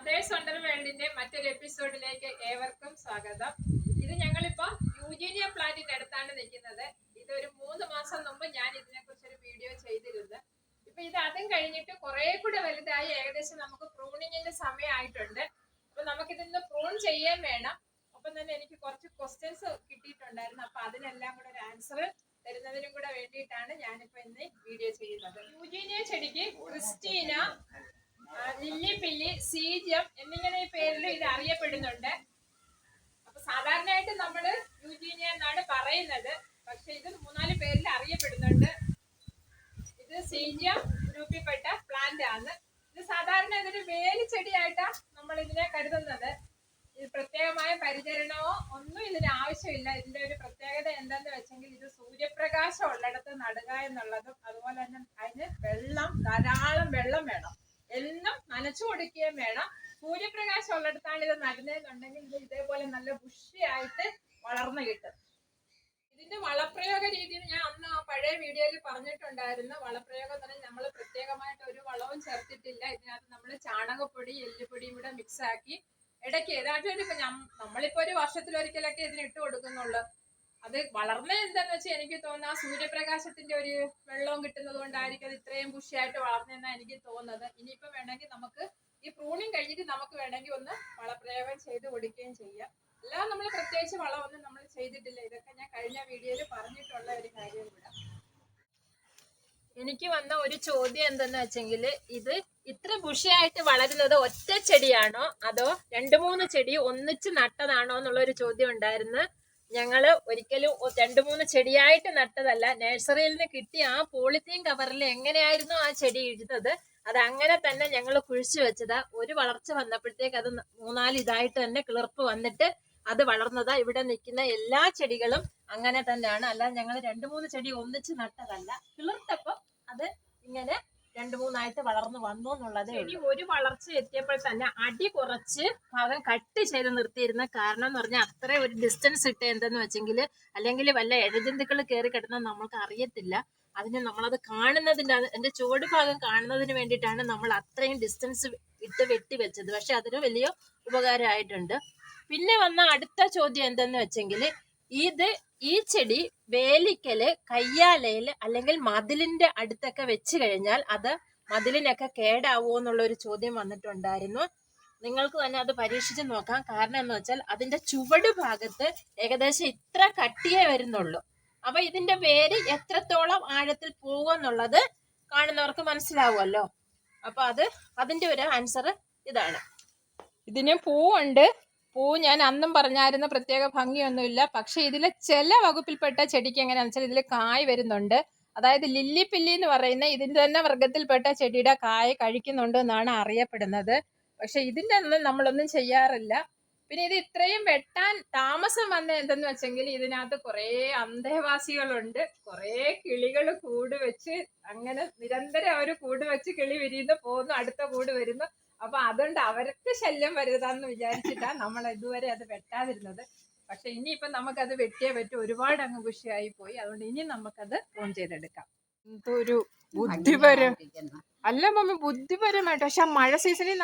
Mothers wonder വേൾഡിന്റെ മറ്റൊരു എപ്പിസോഡിലേക്ക് ഏവർക്കും സ്വാഗതം. ഇത് ഞങ്ങളിപ്പോ യൂജീനിയ പ്ലാന്റിന്റെ അടുത്താണ് നിൽക്കുന്നത്. ഇതൊരു 3 മാസം മുമ്പ് ഞാൻ ഇതിനെ കുറിച്ചൊരു വീഡിയോ ചെയ്തിരുന്നു. ഇപ്പൊ ഇത് അതും കഴിഞ്ഞിട്ട് കുറെ കൂടെ വലുതായി, ഏകദേശം നമുക്ക് പ്രൂണിങ്ങിന്റെ സമയമായിട്ടുണ്ട്. അപ്പൊ നമുക്കിതിന്ന് പ്രൂൺ ചെയ്യാൻ വേണം. ഒപ്പം തന്നെ എനിക്ക് കുറച്ച് ക്വസ്റ്റ്യൻസ് കിട്ടിയിട്ടുണ്ടായിരുന്നു. അപ്പൊ അതിനെല്ലാം കൂടെ ഒരു ആൻസർ തരുന്നതിനും കൂടെ വേണ്ടിയിട്ടാണ് ഞാനിപ്പോ ഇന്ന് വീഡിയോ ചെയ്യുന്നത്. യൂജീനിയ ചെടിക്ക് ക്രിസ്റ്റീന, ലില്ലി പില്ലി, സീജം എന്നിങ്ങനെ ഈ പേരിൽ ഇത് അറിയപ്പെടുന്നുണ്ട്. അപ്പൊ സാധാരണയായിട്ട് നമ്മള് യൂജീനിയ എന്നാണ് പറയുന്നത്, പക്ഷെ ഇത് 3-4 പേരിൽ അറിയപ്പെടുന്നുണ്ട്. ഇത് സീജം ഗ്രൂപ്പിൽപ്പെട്ട പ്ലാന്റ് ആണ്. ഇത് സാധാരണ ഇതൊരു വേലി ചെടിയായിട്ടാണ് നമ്മൾ ഇതിനെ കരുതുന്നത്. ഇത് പ്രത്യേകമായ പരിചരണമോ ഒന്നും ഇതിന് ആവശ്യമില്ല. ഇതിന്റെ ഒരു പ്രത്യേകത എന്താന്ന് വെച്ചെങ്കിൽ ഇത് സൂര്യപ്രകാശം ഉള്ളിടത്ത് നടുക എന്നുള്ളതും, അതുപോലെ തന്നെ അതിന് ധാരാളം വെള്ളം വേണം, എല്ലാം നനച്ചു കൊടുക്കുകയും വേണം. സൂര്യപ്രകാശം ഉള്ളിടത്താണ് ഇത് നടുന്നതെന്നുണ്ടെങ്കിൽ ഇത് ഇതേപോലെ നല്ല ബുഷിയായിട്ട് വളർന്നു കിട്ടും. ഇതിന്റെ വളപ്രയോഗ രീതിയിൽ ഞാൻ അന്ന് ആ പഴയ വീഡിയോയിൽ പറഞ്ഞിട്ടുണ്ടായിരുന്നു. വളപ്രയോഗം തന്നെ നമ്മൾ പ്രത്യേകമായിട്ട് ഒരു വളവും ചേർത്തിട്ടില്ല. ഇതിനകത്ത് നമ്മൾ ചാണകപ്പൊടി, എല്ലുപൊടിയും കൂടെ മിക്സ് ആക്കി ഇടയ്ക്ക് ഏതാണ്ട് നമ്മളിപ്പോ ഒരു വർഷത്തിലൊരിക്കലൊക്കെ ഇതിന് ഇട്ട് കൊടുക്കുന്നുള്ളൂ. അത് വളർന്ന എന്താന്ന് വെച്ചാൽ എനിക്ക് തോന്നുന്നു ആ സൂര്യപ്രകാശത്തിന്റെ ഒരു വെള്ളവും കിട്ടുന്നത് കൊണ്ടായിരിക്കും അത് ഇത്രയും ബുഷിയായിട്ട് വളർന്നെന്നാണ് എനിക്ക് തോന്നുന്നത്. ഇനിയിപ്പോ വേണമെങ്കിൽ നമുക്ക് ഈ പ്രൂണിങ് കഴിഞ്ഞിട്ട് നമുക്ക് വേണമെങ്കിൽ ഒന്ന് വളപ്രയോഗം ചെയ്ത് കൊടുക്കുകയും ചെയ്യാം. അല്ലാതെ നമ്മൾ പ്രത്യേകിച്ച് വളമൊന്നും നമ്മൾ ചെയ്തിട്ടില്ല. ഇതൊക്കെ ഞാൻ കഴിഞ്ഞ വീഡിയോയിൽ പറഞ്ഞിട്ടുള്ള ഒരു കാര്യം കൂടെ. എനിക്ക് വന്ന ഒരു ചോദ്യം എന്തെന്ന് വെച്ചെങ്കിൽ, ഇത് ഇത്ര ബുഷിയായിട്ട് വളരുന്നത് ഒറ്റ ചെടിയാണോ അതോ 2-3 ചെടി ഒന്നിച്ച് നട്ടതാണോ എന്നുള്ളൊരു ചോദ്യം ഉണ്ടായിരുന്നു. ഞങ്ങള് ഒരിക്കലും 2-3 ചെടിയായിട്ട് നട്ടതല്ല. നഴ്സറിയിൽ നിന്ന് കിട്ടിയ ആ പോളിത്തീൻ കവറിൽ എങ്ങനെയായിരുന്നു ആ ചെടി ഇടുന്നത്, അത് അങ്ങനെ തന്നെ ഞങ്ങൾ കുഴിച്ചു വെച്ചതാ. ഒരു വളർച്ച വന്നപ്പോഴത്തേക്ക് അത് 3-4 ഇതായിട്ട് തന്നെ കിളിർപ്പ് വന്നിട്ട് അത് വളർന്നതാ. ഇവിടെ നിൽക്കുന്ന എല്ലാ ചെടികളും അങ്ങനെ തന്നെയാണ്. അല്ലാതെ ഞങ്ങൾ 2-3 ചെടി ഒന്നിച്ച് നട്ടതല്ല. കിളിർത്തപ്പം അത് ഇങ്ങനെ 2-3 വളർന്നു വന്നു എന്നുള്ളതേ ഉള്ളൂ. ഒരു വളർച്ച എത്തിയപ്പോൾ തന്നെ അടി കുറച്ച് ഭാഗം കട്ട് ചെയ്ത് നിർത്തിയിരുന്ന കാരണം എന്ന് പറഞ്ഞാൽ അത്ര ഒരു ഡിസ്റ്റൻസ് ഇട്ട് എന്തെന്ന് വെച്ചെങ്കിൽ, അല്ലെങ്കിൽ വല്ല ഇഴജന്തുക്കൾ കയറി കിടന്നാൽ നമ്മൾക്ക് അറിയത്തില്ല. അതിന് നമ്മളത് കാണുന്നതിൻ്റെ അതിന്റെ ചുവട് ഭാഗം കാണുന്നതിന് വേണ്ടിയിട്ടാണ് നമ്മൾ അത്രയും ഡിസ്റ്റൻസ് ഇട്ട് വെട്ടി വെച്ചത്. പക്ഷെ അതിന് വലിയ ഉപകാരമായിട്ടുണ്ട്. പിന്നെ വന്ന അടുത്ത ചോദ്യം എന്തെന്ന് വെച്ചെങ്കിൽ, ഈ ചെടി വേലിക്കല്, കയ്യാലയില് അല്ലെങ്കിൽ മതിലിന്റെ അടുത്തൊക്കെ വെച്ച് കഴിഞ്ഞാൽ അത് മതിലിനൊക്കെ കേടാവോ എന്നുള്ള ഒരു ചോദ്യം വന്നിട്ടുണ്ടായിരുന്നു. നിങ്ങൾക്ക് തന്നെ അത് പരീക്ഷിച്ച് നോക്കാം. കാരണം എന്ന് വെച്ചാൽ അതിന്റെ ചുവട് ഭാഗത്ത് ഏകദേശം ഇത്ര കട്ടിയേ വരുന്നുള്ളൂ. അപ്പൊ ഇതിന്റെ വേര് എത്രത്തോളം ആഴത്തിൽ പോകുമെന്നുള്ളത് കാണുന്നവർക്ക് മനസ്സിലാവുമല്ലോ. അപ്പൊ അതിന്റെ ഒരു ആൻസർ ഇതാണ്. ഇതിന് പൂവുണ്ട്. പൂ ഞാൻ അന്നും പറഞ്ഞായിരുന്ന പ്രത്യേക ഭംഗിയൊന്നുമില്ല. പക്ഷെ ഇതിലെ ചില വകുപ്പിൽപ്പെട്ട ചെടിക്ക് എങ്ങനെയാണെന്ന് വെച്ചാൽ ഇതിൽ കായ് വരുന്നുണ്ട്. അതായത് ലില്ലി പില്ലി എന്ന് പറയുന്ന ഇതിന്റെ തന്നെ വർഗത്തിൽപ്പെട്ട ചെടിയുടെ കായ് കഴിക്കുന്നുണ്ട് എന്നാണ് അറിയപ്പെടുന്നത്. പക്ഷെ ഇതിന്റെ ഒന്നും നമ്മളൊന്നും ചെയ്യാറില്ല. പിന്നെ ഇത് ഇത്രയും വെട്ടാൻ താമസം വന്ന എന്തെന്ന് വെച്ചെങ്കിൽ, ഇതിനകത്ത് കുറെ അന്തേവാസികളുണ്ട്. കുറെ കിളികൾ കൂട് വെച്ച് അങ്ങനെ നിരന്തരം അവർ കൂട് വെച്ച് കിളി വിരിയുന്നു, പോകുന്നു, അടുത്ത കൂട് വരുന്നു. അപ്പൊ അതുകൊണ്ട് അവർക്ക് ശല്യം വരുതാന്ന് വിചാരിച്ചിട്ടാണ് നമ്മൾ ഇതുവരെ അത് വെട്ടാതിരുന്നത്. പക്ഷെ ഇനിയിപ്പം നമുക്കത് വെട്ടിയേ പറ്റും. ഒരുപാട് അങ്ങ് ബുഷിയായി പോയി. അതുകൊണ്ട് ഇനി നമുക്കത് ഓൺ ചെയ്തെടുക്കാം. എന്തൊരു ബുദ്ധിപരം അല്ല മമ്മി, ബുദ്ധിപരമായിട്ട്. പക്ഷെ ആ മഴ സീസണിൽ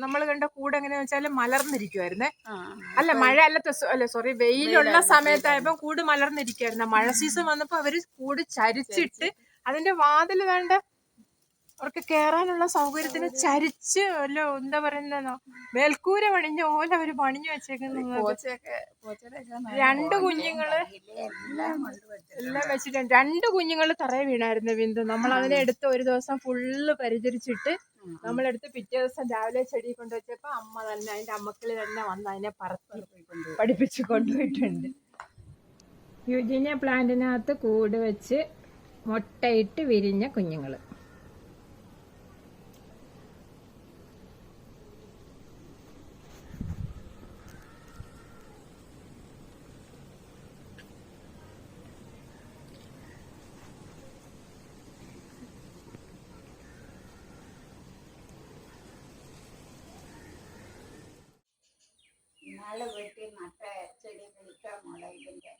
നമ്മൾ കണ്ട കൂട് എങ്ങനെയാ വെച്ചാൽ മലർന്നിരിക്കുവായിരുന്നേ. അല്ല മഴ സോറി വെയിലുള്ള സമയത്തായപ്പോ കൂട് മലർന്നിരിക്കുവായിരുന്നു. മഴ സീസൺ വന്നപ്പോ അവര് കൂട് ചരിച്ചിട്ട് അതിന്റെ വാതിൽ വേണ്ട അവർക്ക് കേറാനുള്ള സൗകര്യത്തിന് ചരിച്ച് വല്ലോ എന്താ പറയുന്ന മേൽക്കൂര പണിഞ്ഞ പോലെ അവര് പണിഞ്ഞു വെച്ചേക്കുന്നത്. 2 കുഞ്ഞുങ്ങള് എല്ലാം വെച്ചിട്ടുണ്ട്. 2 കുഞ്ഞുങ്ങള് തറയെ വീണായിരുന്നു ബിന്ദു. നമ്മൾ അതിനെ എടുത്ത് ഒരു ദിവസം ഫുള്ള് പരിചരിച്ചിട്ട് നമ്മളെടുത്ത് പിറ്റേ ദിവസം രാവിലെ ചെടി കൊണ്ടുവച്ചപ്പോ അമ്മ തന്നെ അതിന്റെ അമ്മക്കളി തന്നെ വന്ന് അതിനെ പറത്തി പഠിപ്പിച്ച് കൊണ്ടുപോയിട്ടുണ്ട്. യൂജീനിയ പ്ലാന്റിനകത്ത് കൂട് വെച്ച് മുട്ടയിട്ട് വിരിഞ്ഞ കുഞ്ഞുങ്ങള്.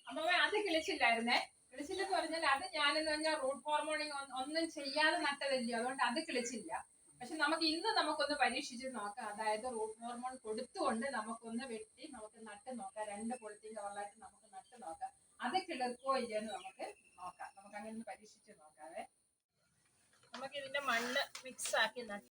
അമ്മ അത് കിളിച്ചില്ലായിരുന്നേ. കിളിച്ചില്ലെന്ന് പറഞ്ഞാൽ അത് ഞാനെന്ന് പറഞ്ഞാൽ റൂട്ട് ഹോർമോണിങ് ഒന്നും ചെയ്യാതെ നട്ടതല്ലോ. അതുകൊണ്ട് അത് കിളിച്ചില്ല. പക്ഷെ നമുക്ക് ഇന്ന് നമുക്കൊന്ന് പരീക്ഷിച്ച് നോക്കാം. അതായത് റൂട്ട് ഹോർമോൺ കൊടുത്തുകൊണ്ട് നമുക്കൊന്ന് വെട്ടി നമുക്ക് നട്ട് നോക്കാം. 2 പോളിത്തീൻ കവറിലായിട്ട് നമുക്ക് നട്ട് നോക്കാം. അത് കിളിർക്കോ ഇല്ലെന്ന് നമുക്ക് നോക്കാം. നമുക്ക് അങ്ങനെ ഒന്ന് പരീക്ഷിച്ച് നോക്കാവേ. നമുക്ക് ഇതിന്റെ മണ്ണ് മിക്സ് ആക്കി നട്ട്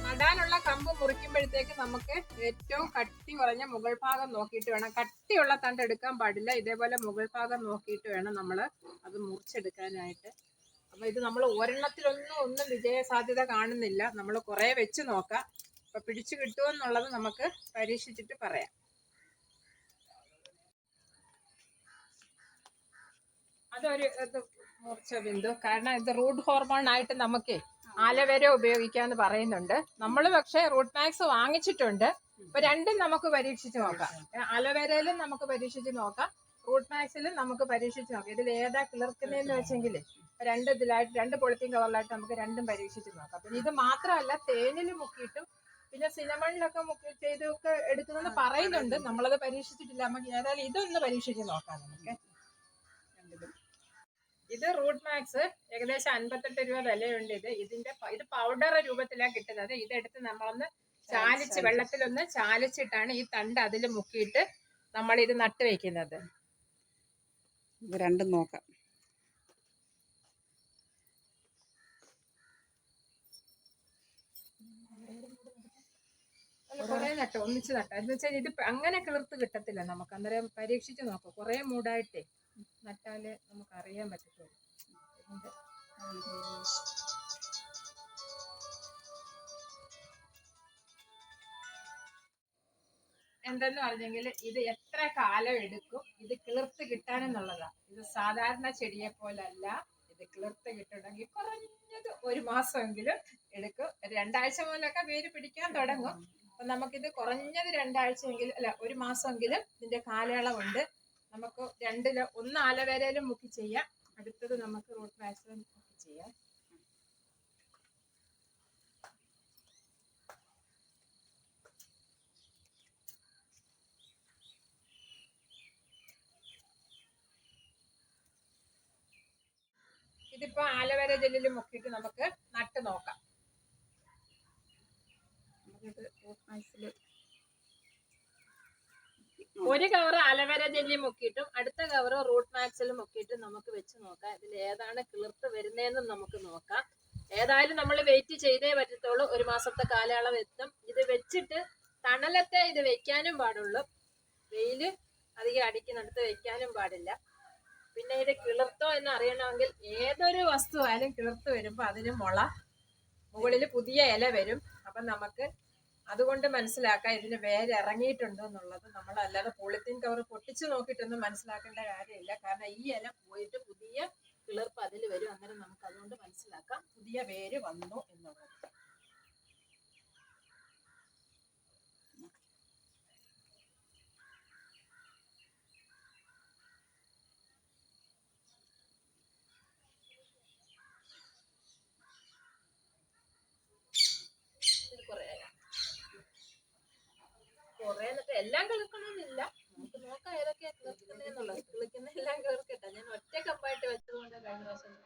നടാനുള്ള കമ്പ് മുറിക്കുമ്പോഴത്തേക്ക് നമുക്ക് ഏറ്റവും കട്ടി കുറഞ്ഞ മുകൾ ഭാഗം നോക്കിയിട്ട് വേണം. കട്ടിയുള്ള തണ്ട് എടുക്കാൻ പാടില്ല. ഇതേപോലെ മുകൾ ഭാഗം നോക്കിയിട്ട് വേണം നമ്മൾ അത് മുറിച്ചെടുക്കാനായിട്ട്. അപ്പൊ ഇത് നമ്മൾ ഒരെണ്ണത്തിലൊന്നും വിജയ സാധ്യത കാണുന്നില്ല. നമ്മൾ കുറെ വെച്ച് നോക്കാം. അപ്പൊ പിടിച്ചു കിട്ടുമെന്നുള്ളത് നമുക്ക് പരീക്ഷിച്ചിട്ട് പറയാം. അതൊരു മുറിച്ച ബിന്ദു. കാരണം ഇത് റൂട്ട് ഹോർമോൺ ആയിട്ട് നമുക്ക് ആലവേര ഉപയോഗിക്കാന്ന് പറയുന്നുണ്ട്. നമ്മൾ പക്ഷെ റൂട്ട് മാക്സ് വാങ്ങിച്ചിട്ടുണ്ട്. അപ്പൊ രണ്ടും നമുക്ക് പരീക്ഷിച്ച് നോക്കാം. അലോവേരയിലും നമുക്ക് പരീക്ഷിച്ച് നോക്കാം, റൂട്ട് മാക്സിലും നമുക്ക് പരീക്ഷിച്ച് നോക്കാം. ഇതിൽ ഏതാ കിളിർക്കുന്നതെന്ന് വെച്ചെങ്കിൽ ഇതിലായിട്ട് 2 പോളിത്തീൻ കവറിലായിട്ട് നമുക്ക് രണ്ടും പരീക്ഷിച്ച് നോക്കാം. പിന്നെ ഇത് മാത്രമല്ല, തേനിൽ മുക്കിയിട്ടും പിന്നെ സിനമണിലൊക്കെ മുക്കി ചെയ്തൊക്കെ എടുക്കുന്നെന്ന് പറയുന്നുണ്ട്. നമ്മളത് പരീക്ഷിച്ചിട്ടില്ല. നമുക്ക് ഏതായാലും ഇതൊന്ന് പരീക്ഷിച്ച് നോക്കാം. നമുക്ക് ഇത് റൂട്ട് മാക്സ് ഏകദേശം 58 രൂപ വിലയുണ്ട്. ഇത് പൗഡർ രൂപത്തിലാണ് കിട്ടുന്നത്. ഇതെടുത്ത് നമ്മളൊന്ന് ചാലിച്ച് വെള്ളത്തിലൊന്ന് ചാലിച്ചിട്ടാണ് ഈ തണ്ട് അതിൽ മുക്കിയിട്ട് നമ്മൾ ഇത് നട്ട് വെക്കുന്നത്. ഇത് രണ്ടും നോക്കാം. കുറെ നട്ടോ, ഒന്നിച്ച് നട്ടോ. എന്ന് വെച്ചാൽ ഇത് അങ്ങനെ കിളിർത്ത് കിട്ടത്തില്ല. നമുക്ക് അന്നേരം പരീക്ഷിച്ച് നോക്കാം. കുറെ മൂടായിട്ടേ നട്ടാലേ നമുക്ക് അറിയാൻ പറ്റത്തുള്ളൂ. എന്തെന്ന് പറഞ്ഞെങ്കിൽ ഇത് എത്ര കാലം എടുക്കും ഇത് കിളിർത്ത് കിട്ടാനെന്നുള്ളതാ. ഇത് സാധാരണ ചെടിയെ പോലല്ല. ഇത് കിളിർത്ത് കിട്ടണമെങ്കിൽ കുറഞ്ഞത് 1 മാസമെങ്കിലും എടുക്കും. 2 ആഴ്ച മുതലൊക്കെ വേര് പിടിക്കാൻ തുടങ്ങും. അപ്പൊ നമുക്കിത് കുറഞ്ഞത് 2 ആഴ്ചയെങ്കിലും, അല്ല 1 മാസമെങ്കിലും ഇതിന്റെ കാലയളവുണ്ട്. നമുക്ക് ഒന്ന് ആലവേരയിലും മുക്കി ചെയ്യാം. അടുത്തത് നമുക്ക് റൂട്ട് മാക്സിലും മുക്കി ചെയ്യാം. ഇതിപ്പോ ആലവേര ജെല്ലിൽ മുക്കിയിട്ട് നമുക്ക് നട്ട് നോക്കാം. നമുക്കിത് റൂട്ട് മാക്സിൽ ഒരു കവർ അലവേര ജെല്ലി മുക്കിയിട്ടും അടുത്ത കവർ റൂട്ട് മാക്സിലും മുക്കിയിട്ടും നമുക്ക് വെച്ച് നോക്കാം. ഇതിൽ ഏതാണ് കിളിർത്ത് വരുന്നതെന്നും നമുക്ക് നോക്കാം. ഏതായാലും നമ്മൾ വെയിറ്റ് ചെയ്തേ പറ്റത്തുള്ളൂ. 1 മാസത്തെ കാലയളവ് എത്തും. ഇത് വെച്ചിട്ട് തണലത്തെ ഇത് വെക്കാനും പാടുള്ളൂ. വെയില് അധികം അടിക്കുന്നിടത്ത് വെക്കാനും പാടില്ല. പിന്നെ ഇത് കിളിർത്തോ എന്ന് അറിയണമെങ്കിൽ ഏതൊരു വസ്തു ആയാലും കിളിർത്ത് വരുമ്പോൾ അതിന് മുകളിൽ പുതിയ ഇല വരും. അപ്പം നമുക്ക് അതുകൊണ്ട് മനസ്സിലാക്കാം ഇതിന് വേര് ഇറങ്ങിയിട്ടുണ്ടോ എന്നുള്ളത്. നമ്മൾ അല്ലാതെ പോളിത്തീൻ കവർ പൊട്ടിച്ച് നോക്കിയിട്ടൊന്നും മനസ്സിലാക്കേണ്ട കാര്യമില്ല. കാരണം ഈ ഇല പോയിട്ട് പുതിയ കിളിർപ്പ് അതിൽ വരും. അന്നേരം നമുക്ക് അതുകൊണ്ട് മനസ്സിലാക്കാം പുതിയ വേര് വന്നു എന്നുള്ളത്. കുറെ എന്നിട്ട് എല്ലാം കിളിക്കണമെന്നില്ല. നമുക്ക് നോക്കാം ഏതൊക്കെയാ കിളിക്കുന്നതെന്നുള്ളത്. കിളിക്കുന്ന എല്ലാം കിളിർക്കട്ടെ. ഞാൻ ഒറ്റ കമ്പായിട്ട് വെച്ചതുകൊണ്ട് കഴിഞ്ഞ പ്രാവശ്യം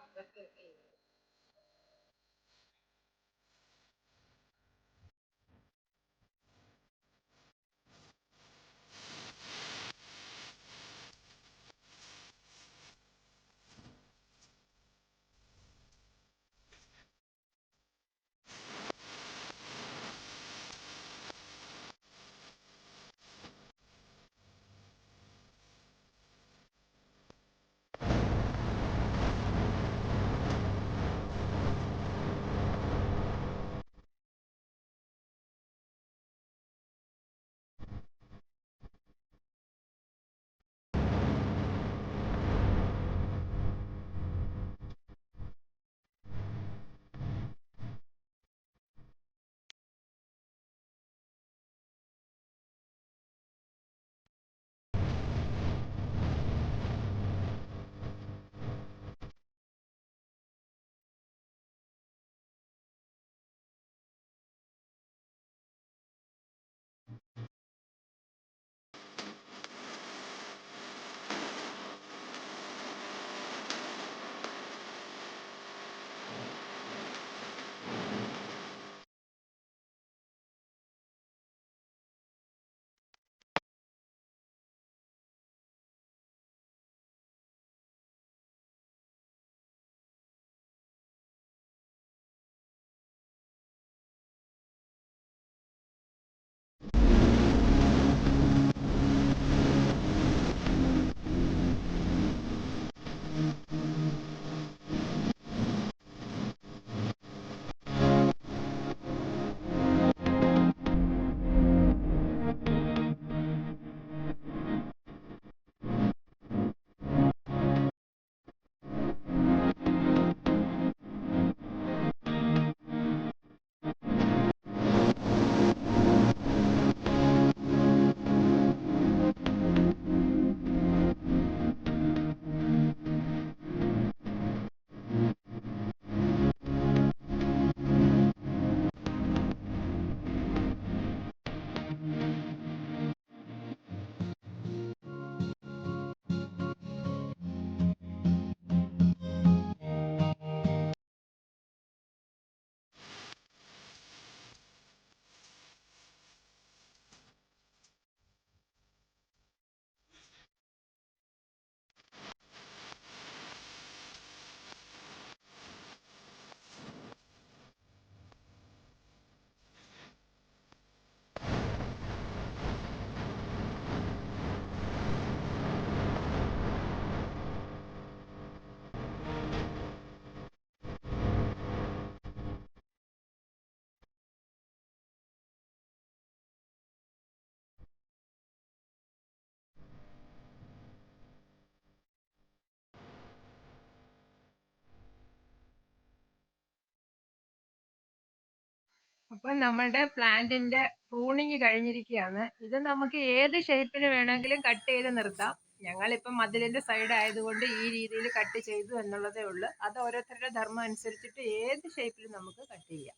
അപ്പൊ നമ്മളുടെ പ്ലാന്റിന്റെ പ്രൂണിങ് കഴിഞ്ഞിരിക്കുകയാണ്. ഇത് നമുക്ക് ഏത് ഷേപ്പിന് വേണമെങ്കിലും കട്ട് ചെയ്ത് നിർത്താം. ഞങ്ങളിപ്പം മതിലിന്റെ സൈഡ് ആയതുകൊണ്ട് ഈ രീതിയിൽ കട്ട് ചെയ്തു എന്നുള്ളതേ ഉള്ളൂ. അത് ഓരോരുത്തരുടെ ധർമ്മം അനുസരിച്ചിട്ട് ഏത് ഷേപ്പിലും നമുക്ക് കട്ട് ചെയ്യാം.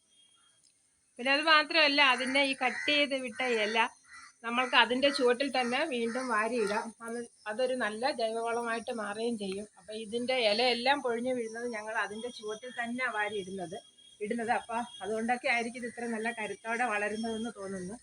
പിന്നെ അത് മാത്രമല്ല, അതിന്റെ ഈ കട്ട് ചെയ്ത് വിട്ട ഇല നമ്മൾക്ക് അതിന്റെ ചുവട്ടിൽ തന്നെ വീണ്ടും വാരിയിടാം. അതൊരു നല്ല ജൈവവളമായിട്ട് മാറുകയും ചെയ്യും. അപ്പൊ ഇതിന്റെ ഇല എല്ലാം പൊഴിഞ്ഞു വീഴുന്നത് ഞങ്ങൾ അതിന്റെ ചുവട്ടിൽ തന്നെ വാരി ഇടുന്നത്. അപ്പൊ അതുകൊണ്ടൊക്കെ ആയിരിക്കും ഇത് ഇത്ര നല്ല കരുത്തോടെ വളരുന്നതെന്ന് തോന്നുന്നു.